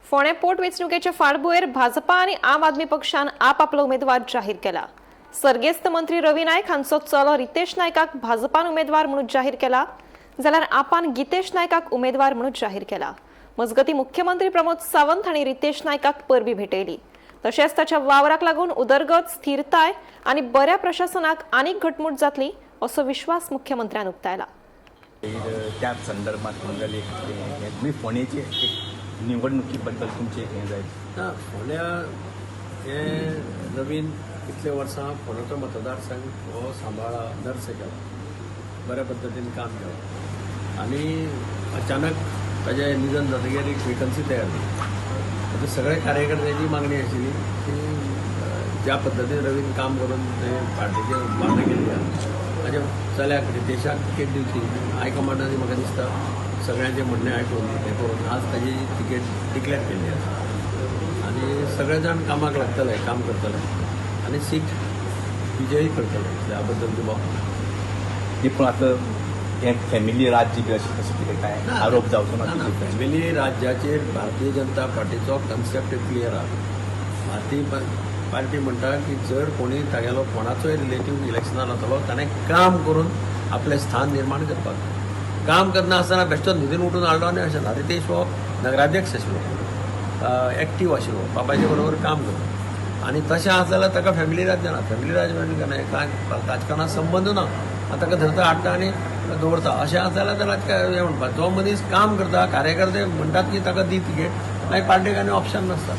फोंडे पोटवेंचणुकेच्या फाटभुंयेर भाजपा आनी आम आदमी पक्षान आपापलो उमेदवार जाहीर केला। सर्गेस्त मंत्री रवी नायक हांचो चलो रितेश नायकाक भाजपान उमेदवार म्हणून जाहीर केला, जाल्यार आपान गितेश नायकाक उमेदवार म्हणून जाहीर केला। मजगतीं मुख्यमंत्री प्रमोद सावंत हांणी रितेश नायकाक परबी भेटयली। तशेंच ताच्या वावराक लागून उदरगत, स्थिरताय आनी बऱ्या प्रशासनाक आनीक घटमूट जातली असो विश्वास मुख्यमंत्र्यान उक्तायला। त्या संदर्भात मी फोंडेचे निवडणुकीबद्दल तुमचे हे जाय ना फोंड्या हे नवीन इतले वर्सां फोंडेचो मतदारसंघ हो सांबाळा नर्स केला, बऱ्या पद्दतीन काम केलां आनी अचानक ताजें निधन जातकीर एक वेकन्सी तयार जाली। सगळ्या कार्यकर्त्यांची मागणी आशिल्ली की ज्या पद्दतीन रवीन काम करून पार्टीचे मागणी केल्ली ताच्या चल्याक रितेशाक तिकेट दिवची। हायकमांडान म्हाका दिसता सगळ्यांचे म्हणणे आयकून हे करून आज ताजी तिकेट डिक्लेअर केल्ली आसा आनी सगळे जाण कामाक लागतले, काम करतले आनी सीट विजयी करतले ह्या बद्दल तुका पूण आतां हे फॅमिली राज्य बी अशें तशें कितें काय आरोप जावचो ना। Family राज्याचेर Bharatiya Janata पार्टीचो concept clear आहा। भारतीय पार्टी म्हणटा की जर कोणी तागेलो कोणाचोय रिलेटीव इलेक्शनार वतलो ताणें काम करून आपलें स्थान निर्माण करपाक। काम करनासतना बेश्टो न्हिदून उठून हाडलो आनी अशें ना। रितेश हो नगराध्यक्ष आशिल्लो, एक्टीव आशिल्लो, बापाचे बरोबर काम करता आनी तशें आसा जाल्यार ताका फॅमिली राज जाणा। फॅमिली राज म्हणजे कांय राजकारणाक संबंद ना, ताका धरता हाडटा आनी दवरता अशें आसा जाल्यार ताका हें म्हणपाक जो मनीस काम करता, कार्यकर्ते म्हणटात की ताका दी तिकेट, मागीर पार्टीक आनी ऑप्शन नासता।